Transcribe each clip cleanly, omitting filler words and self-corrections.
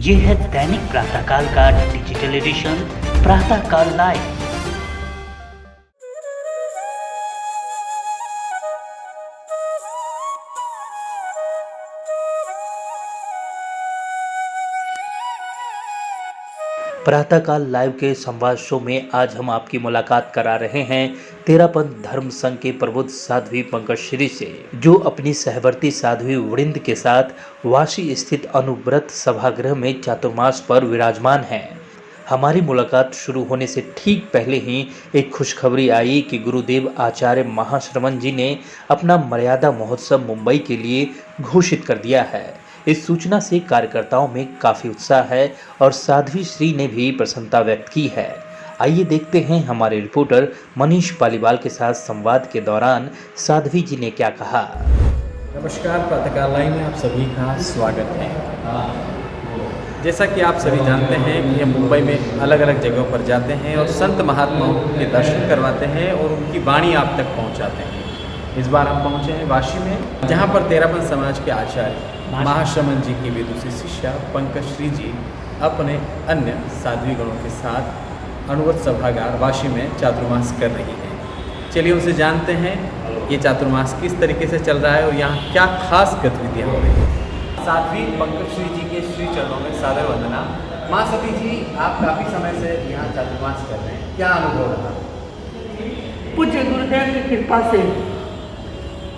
ये है दैनिक प्रातःकाल का डिजिटल एडिशन प्रातःकाल लाइव। प्रातःकाल लाइव के संवाद शो में आज हम आपकी मुलाकात करा रहे हैं तेरापंथ धर्म संघ के प्रबुद्ध साध्वी पंकज श्री से, जो अपनी सहवर्ती साध्वी वृंद के साथ वाशी स्थित अनुव्रत सभागृह में चातुर्मास पर विराजमान हैं। हमारी मुलाकात शुरू होने से ठीक पहले ही एक खुशखबरी आई कि गुरुदेव आचार्य महाश्रमण जी ने अपना मर्यादा महोत्सव मुंबई के लिए घोषित कर दिया है। इस सूचना से कार्यकर्ताओं में काफी उत्साह है और साध्वी श्री ने भी प्रसन्नता व्यक्त की है। आइए देखते हैं हमारे रिपोर्टर मनीष पालीवाल के साथ संवाद के दौरान साध्वी जी ने क्या कहा। नमस्कार, प्रातःकाल लाइव में आप सभी का स्वागत है। जैसा कि आप सभी जानते हैं कि हम मुंबई में अलग अलग जगहों पर जाते हैं और संत महात्माओं के दर्शन करवाते हैं और उनकी वाणी आप तक पहुंचाते हैं। इस बार हम पहुंचे हैं वाशी में, जहां पर तेरापंथ समाज के आचार्य महाश्रमण जी की विदुषी शिष्या पंकज श्री जी अपने अन्य साध्वी गणों के साथ अनुव्रत सभागार वाशी में चातुर्मास कर रही हैं। चलिए उनसे जानते हैं ये चातुर्मास किस तरीके से चल रहा है और यहाँ क्या खास गतिविधियाँ हो रही हैं। साध्वी पंकज श्री जी के श्री चरणों में सादर वंदना। माँ सती जी, आप काफ़ी समय से यहाँ चातुर्मास कर रहे हैं, क्या अनुभव रहा? पूज्य गुरुदेव की कृपा से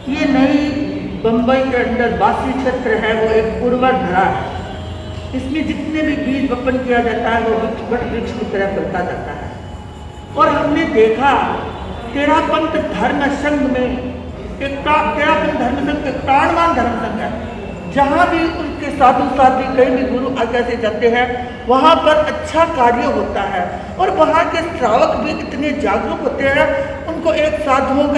ये नई बम्बई के अंदर वासी क्षेत्र है, वो एक उर्वर धरा है। इसमें जितने भी बीज वपन किया जाता है वो वट वृक्ष की तरह फैलता जाता है। और हमने देखा तेरापंथ धर्म संघ में तेरापंथ धर्म संघ एक प्राणवान धर्म संघ है। जहाँ भी उनके साधु साध्वी कहीं भी गुरु आज्ञा से जाते हैं वहाँ पर अच्छा कार्य होता है और वहाँ के श्रावक भी इतने जागरूक होते हैं, उनको एक साधुओं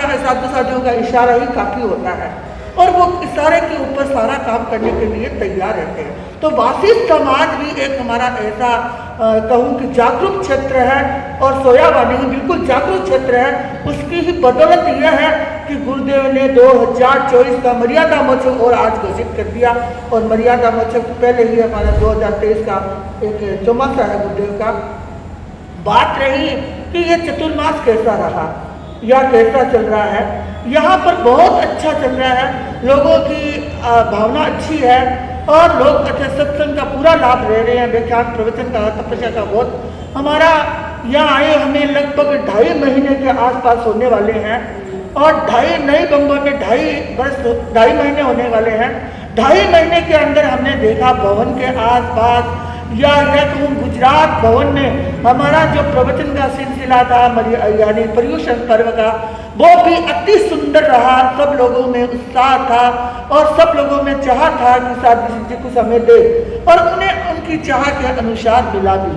का इशारा ही काफ़ी होता है और वो इशारे के ऊपर सारा काम करने के लिए तैयार रहते हैं। तो वासी समाज भी एक हमारा ऐसा कहूँ कि जागरूक क्षेत्र है और सोयावा नहीं, बिल्कुल जागरूक क्षेत्र है। उसकी ही बदौलत यह है कि गुरुदेव ने 2024 का मर्यादा महोत्सव और आज घोषित कर दिया और मर्यादा महोत्सव पहले ही हमारा 2023 का एक चौमासा है गुरुदेव का। बात रही कि ये चतुर्मास कैसा रहा या कैसा चल रहा है, यहाँ पर बहुत अच्छा चल रहा है। लोगों की भावना अच्छी है और लोग अच्छे सत्संग का पूरा लाभ ले रहे हैं। व्याख्यान प्रवचन का, तपस्या का बहुत हमारा यहाँ आए हमें लगभग 2.5 महीने के आसपास होने वाले हैं और नई बम्बई में 2.5 महीने होने वाले हैं। 2.5 महीने के अंदर हमने देखा भवन के आसपास या कहूँ गुजरात भवन में हमारा जो प्रवचन का सिलसिला था यानी पर्युषण पर्व का, वो भी अति सुंदर रहा। सब लोगों में उत्साह था और सब लोगों में चाह था कि साध्वी जी को समय दे और उन्हें उनकी चाह के अनुसार मिला भी।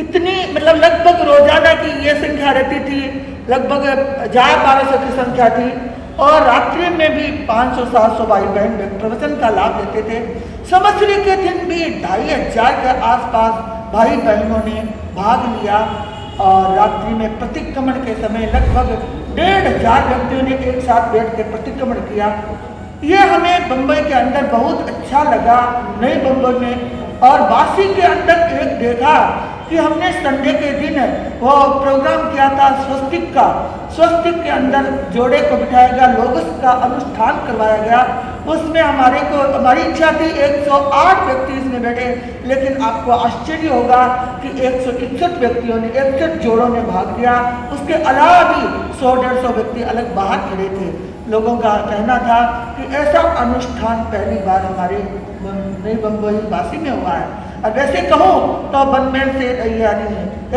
इतनी लगभग रोजाना की ये संख्या रहती थी, लगभग 1200 की संख्या थी और रात्रि में भी 500-700 भाई बहन प्रवचन का लाभ लेते थे। संवत्सरी के दिन भी 2500 के आसपास भाई बहनों ने भाग लिया और रात्रि में प्रतिक्रमण के समय लगभग 1500 व्यक्तियों ने एक साथ बैठ कर प्रतिक्रमण किया। ये हमें बम्बई के अंदर बहुत अच्छा लगा, नई बम्बई में। और वाशी के अंदर एक देखा कि हमने संडे के दिन वो प्रोग्राम किया था स्वस्तिक के अंदर जोड़े को बिठाया गया, लोगों का अनुष्ठान करवाया गया। उसमें हमारी इच्छा थी 108 व्यक्ति इसमें बैठे, लेकिन आपको आश्चर्य होगा कि 161 व्यक्तियों ने 61 जोड़ों ने भाग लिया। उसके अलावा भी 100-150 व्यक्ति अलग बाहर खड़े थे। लोगों का कहना था कि ऐसा अनुष्ठान पहली बार हमारे नई बम्बई वासी में हुआ है। और वैसे कहूँ तो बनमेल से यानी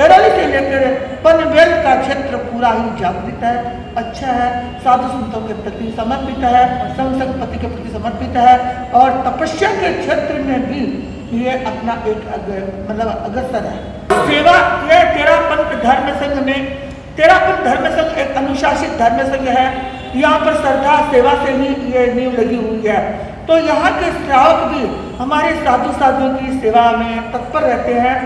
एरोली से लेकर पनवेल का क्षेत्र पूरा ही जागृत है, अच्छा है, साधु संतों के प्रति समर्पित है, संघ संपत्ति के प्रति समर्पित है और तपस्या के क्षेत्र में भी ये अपना एक अग्रसर है। सेवा ये तेरापंथ धर्म संघ में, तेरापंथ धर्म संघ एक अनुशासित धर्म संघ है। यहाँ पर श्रद्धा सेवा से ही ये नींव लगी हुई है। तो यहाँ के श्रावक भी हमारे साधु साधुओं की सेवा में तत्पर रहते हैं।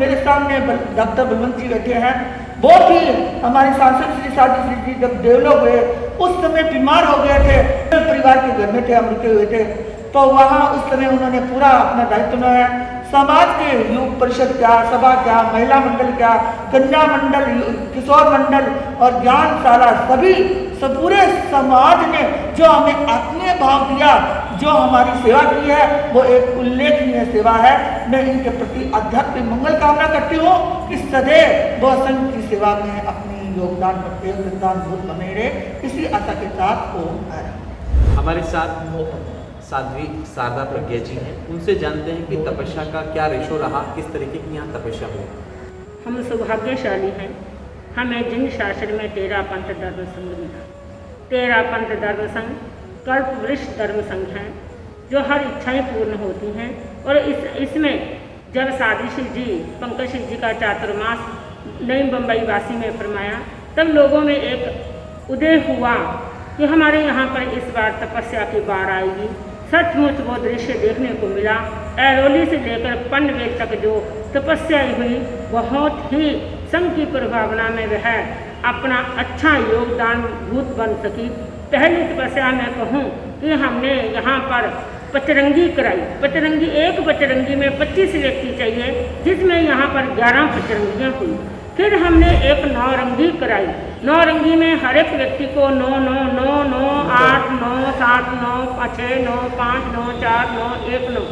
मेरे सामने डॉक्टर बलवंत जी बैठे हैं, वो भी हमारे सांसद श्री साधु श्री जी जब डेवलप हुए उस समय बीमार हो गए थे, परिवार के घर में थे, हम रुके हुए थे, तो वहाँ उस समय उन्होंने पूरा अपना दायित्व निभाया। समाज के युग परिषद क्या, सभा क्या, महिला मंडल क्या, कन्या मंडल, किशोर मंडल और ज्ञानशाला, सभी सब पूरे समाज ने जो हमें आत्मीय भाव दिया, जो हमारी सेवा की है, वो एक उल्लेखनीय सेवा है। मैं इनके प्रति आध्यात्मिक मंगल कामना करती हूँ कि सदैव वो संघ की सेवा में अपनी योगदान करते हुए भूत बने रहे। इसी आशा के साथ ओम। हमारे साथ साध्वी शारदा प्रज्ञा जी हैं, उनसे जानते हैं कि तपस्या का क्या रेशो रहा, किस तरीके की यहाँ तपस्या हुई। हम सौभाग्यशाली हैं, हमें जिन शासन में 13 पंथ धर्म संघ मिला। 13 पंथ धर्म संघ कल्पवृक्ष धर्म संघ हैं, जो हर इच्छाएं पूर्ण होती हैं। और इसमें जब साधिशी जी, पंकज जी का चातुर्मास नई बम्बई वासी में फरमाया, तब लोगों में एक उदय हुआ कि हमारे यहाँ पर इस बार तपस्या की बार आएगी। सचमुच वो दृश्य देखने को मिला। ऐरोली से लेकर पनवेल तक जो तपस्या हुई, बहुत ही संघ की प्रभावना में वह अपना अच्छा योगदान भूत बन सकी। पहली तपस्या में कहूँ कि हमने यहाँ पर पचरंगी कराई। पचरंगी, एक पचरंगी में 25 व्यक्ति चाहिए, जिसमें यहाँ पर 11 पचरंगियाँ हुई। फिर हमने एक नौरंगी कराई। नौरंगी में हर एक व्यक्ति को 9 9 9 9 8 9 7 9 6 9 5 9 4 9 1 9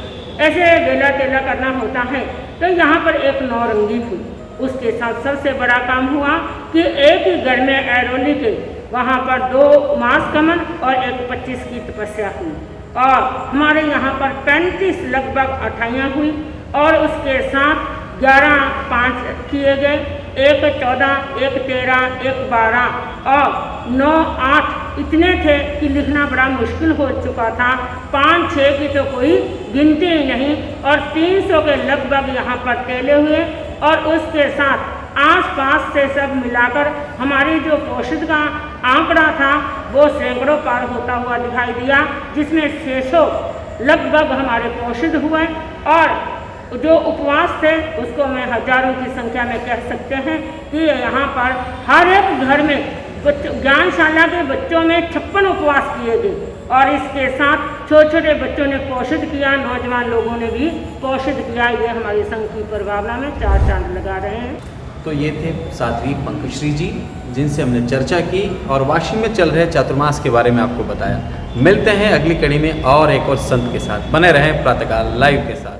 ऐसे बेला तेला करना होता है। तो यहाँ पर एक नौरंगी हुई। उसके साथ सबसे बड़ा काम हुआ कि एक ही घर में ऐरोली के वहाँ पर 2 मास कमल और एक 25 की तपस्या हुई। और हमारे यहाँ पर 35 लगभग अठाइयाँ हुई और उसके साथ 11 5 किए गए, एक 14, एक 13, एक 12 और 9 8 इतने थे कि लिखना बड़ा मुश्किल हो चुका था। 5 6 की तो कोई गिनती ही नहीं। और 300 के लगभग यहाँ पर तेले हुए। और उसके साथ आसपास से सब मिलाकर हमारी जो पोषित का आंकड़ा था वो सैकड़ों पार होता हुआ दिखाई दिया, जिसमें 600 लगभग हमारे पोषित हुए। और जो उपवास थे उसको मैं हजारों की संख्या में कह सकते हैं कि यहाँ पर हर एक घर में ज्ञानशाला के बच्चों में 56 उपवास किए गए। और इसके साथ छोटे छोटे बच्चों ने पोषित किया, नौजवान लोगों ने भी पोषित किया। ये हमारी संघ की प्रभावना में 4 चांद लगा रहे हैं। तो ये थे साध्वी पंकश्री जी, जिनसे हमने चर्चा की और वाशी में चल रहे चातुर्मास के बारे में आपको बताया। मिलते हैं अगली कड़ी में और एक और संत के साथ। बने रहें प्रातःकाल लाइव के साथ।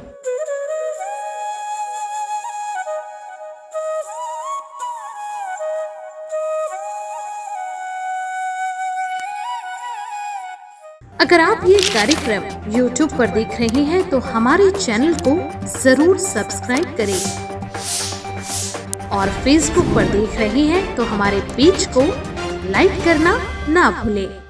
अगर आप ये कार्यक्रम YouTube पर देख रहे हैं तो हमारे चैनल को जरूर सब्सक्राइब करें और Facebook पर देख रहे हैं तो हमारे पेज को लाइक करना ना भूलें।